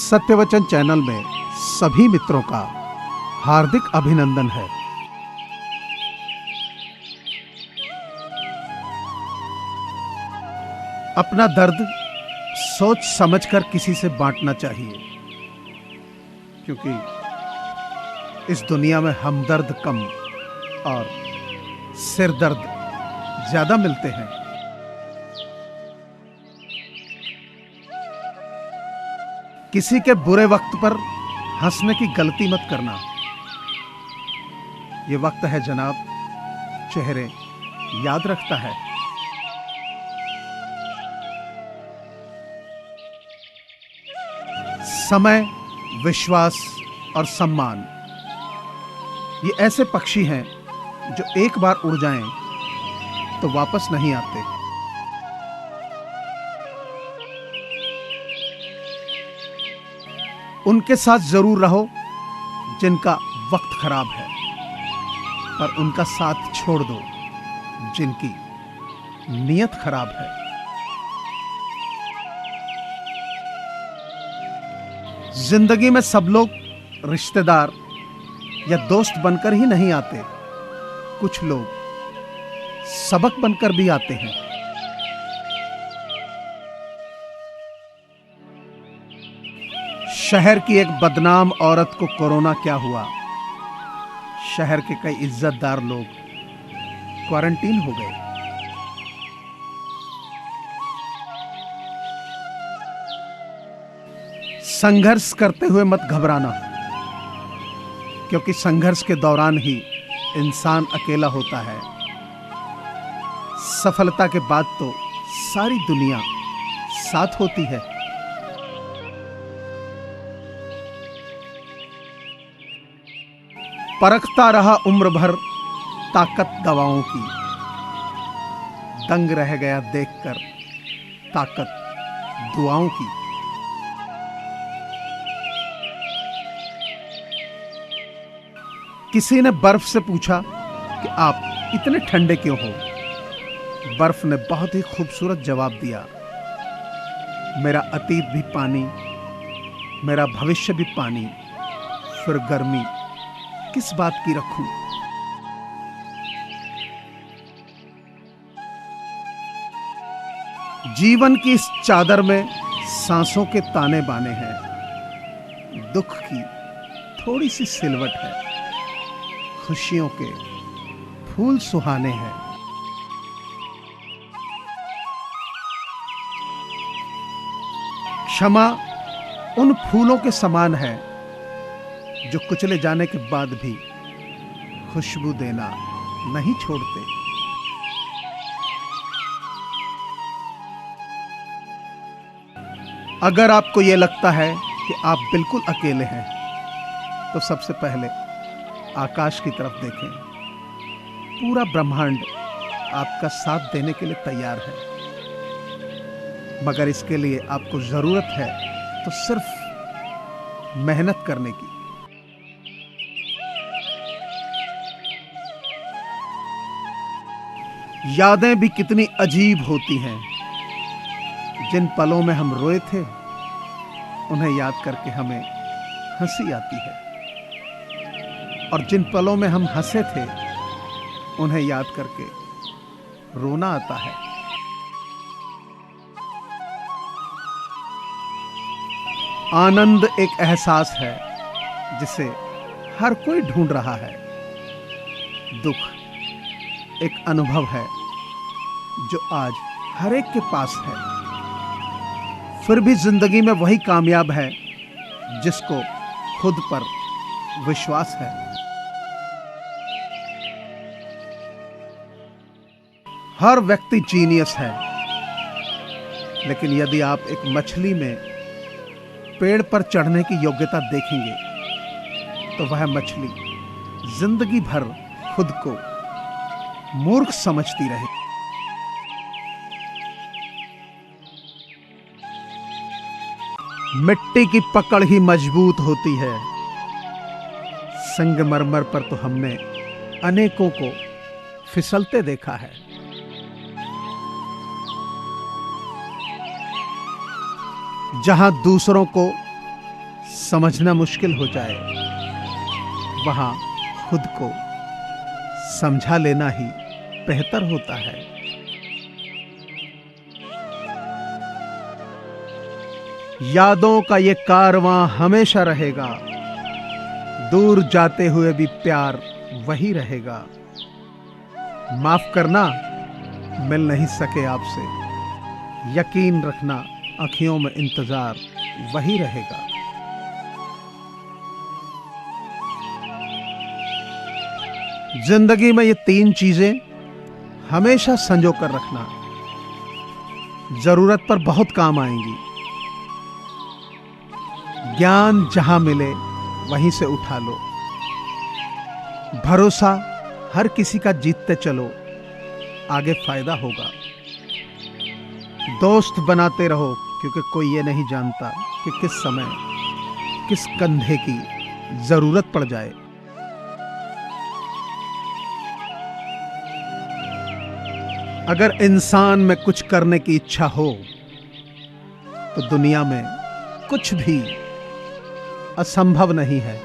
सत्यवचन channel में सभी मित्रों का हार्दिक अभिनंदन है। अपना दर्द सोच समझकर किसी से बांटना चाहिए, क्योंकि इस दुनिया में हमदर्द कम और सिरदर्द ज्यादा मिलते हैं। किसी के बुरे वक्त पर हंसने की गलती मत करना। ये वक्त है जनाब, चेहरे याद रखता है। समय, विश्वास और सम्मान ये ऐसे पक्षी हैं जो एक बार उड़ जाएं तो वापस नहीं आते। उनके साथ जरूर रहो जिनका वक्त खराब है, पर उनका साथ छोड़ दो जिनकी नीयत खराब है। जिंदगी में सब लोग रिश्तेदार या दोस्त बनकर ही नहीं आते, कुछ लोग सबक बनकर भी आते हैं। शहर की एक बदनाम औरत को कोरोना क्या हुआ, शहर के कई इज्जतदार लोग क्वारंटीन हो गए। संघर्ष करते हुए मत घबराना, क्योंकि संघर्ष के दौरान ही इंसान अकेला होता है। सफलता के बाद तो सारी दुनिया साथ होती है। परखता रहा उम्र भर ताकत दवाओं की, दंग रह गया देखकर ताकत दुआओं की। किसी ने बर्फ से पूछा कि आप इतने ठंडे क्यों हो। बर्फ ने बहुत ही खूबसूरत जवाब दिया, मेरा अतीत भी पानी, मेरा भविष्य भी पानी, फिर गर्मी किस बात की रखूं। जीवन की इस चादर में सांसों के ताने बाने हैं। दुख की थोड़ी सी सिलवट है, खुशियों के फूल सुहाने हैं। क्षमा उन फूलों के समान है जो कुचले जाने के बाद भी खुशबू देना नहीं छोड़ते। अगर आपको यह लगता है कि आप बिल्कुल अकेले हैं, तो सबसे पहले आकाश की तरफ देखें। पूरा ब्रह्मांड आपका साथ देने के लिए तैयार है, मगर इसके लिए आपको जरूरत है तो सिर्फ मेहनत करने की। यादें भी कितनी अजीब होती हैं। जिन पलों में हम रोए थे, उन्हें याद करके हमें हंसी आती है, और जिन पलों में हम हंसे थे, उन्हें याद करके रोना आता है। आनंद एक एहसास है जिसे हर कोई ढूंढ रहा है। दुख एक अनुभव है जो आज हर एक के पास है। फिर भी जिंदगी में वही कामयाब है जिसको खुद पर विश्वास है। हर व्यक्ति जीनियस है, लेकिन यदि आप एक मछली में पेड़ पर चढ़ने की योग्यता देखेंगे, तो वह मछली जिंदगी भर खुद को मूर्ख समझती रहे। मिट्टी की पकड़ ही मजबूत होती है। संगमरमर पर तो हमने अनेकों को फिसलते देखा है। जहां दूसरों को समझना मुश्किल हो जाए, वहां खुद को समझा लेना ही बेहतर होता है। यादों का ये कारवां हमेशा रहेगा, दूर जाते हुए भी प्यार वही रहेगा। माफ करना, मिल नहीं सके आपसे, यकीन रखना आंखियों में इंतजार वही रहेगा। जिंदगी में ये 3 चीजें हमेशा संजो कर रखना, जरूरत पर बहुत काम आएंगी। ज्ञान जहां मिले वहीं से उठा लो, भरोसा हर किसी का जीतते चलो, आगे फायदा होगा। दोस्त बनाते रहो, क्योंकि कोई ये नहीं जानता कि किस समय किस कंधे की जरूरत पड़ जाए। अगर इंसान में कुछ करने की इच्छा हो तो दुनिया में कुछ भी असंभव नहीं है।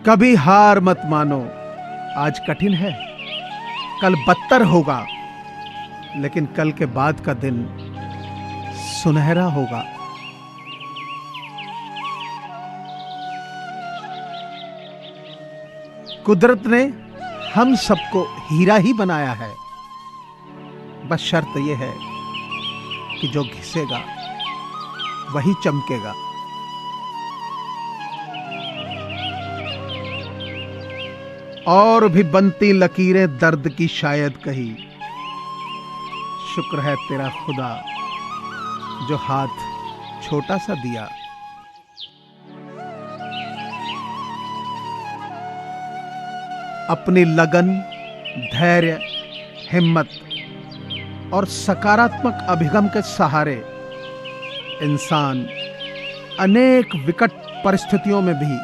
कभी हार मत मानो, आज कठिन है, कल बदतर होगा, लेकिन कल के बाद का दिन सुनहरा होगा। कुदरत ने हम सबको हीरा ही बनाया है, बस शर्त यह है कि जो घिसेगा वही चमकेगा। और भी बनती लकीरें दर्द की शायद कही, शुक्र है तेरा खुदा जो हाथ छोटा सा दिया। अपनी लगन, धैर्य, हिम्मत और सकारात्मक अभिगम के सहारे इंसान अनेक विकट परिस्थितियों में भी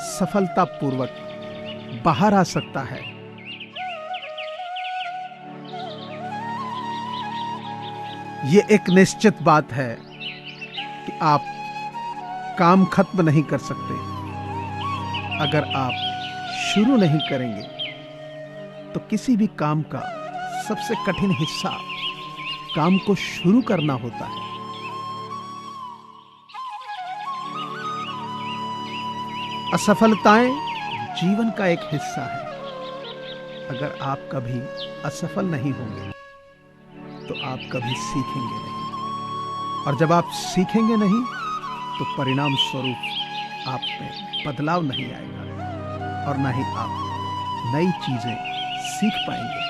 सफलतापूर्वक बाहर आ सकता है। ये एक निश्चित बात है कि आप काम खत्म नहीं कर सकते। अगर आप शुरू नहीं करेंगे तो किसी भी काम का सबसे कठिन हिस्सा काम को शुरू करना होता है। असफलताएं जीवन का एक हिस्सा है। अगर आप कभी असफल नहीं होंगे तो आप कभी सीखेंगे नहीं, और जब आप सीखेंगे नहीं तो परिणाम स्वरूप आप में बदलाव नहीं आएगा और ना ही आप नई चीजें सीख पाएंगे।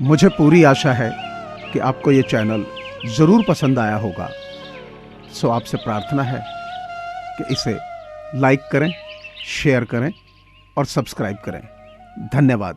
मुझे पूरी आशा है कि आपको ये चैनल जरूर पसंद आया होगा। सो आपसे प्रार्थना है कि इसे लाइक करें, शेयर करें और सब्सक्राइब करें। धन्यवाद।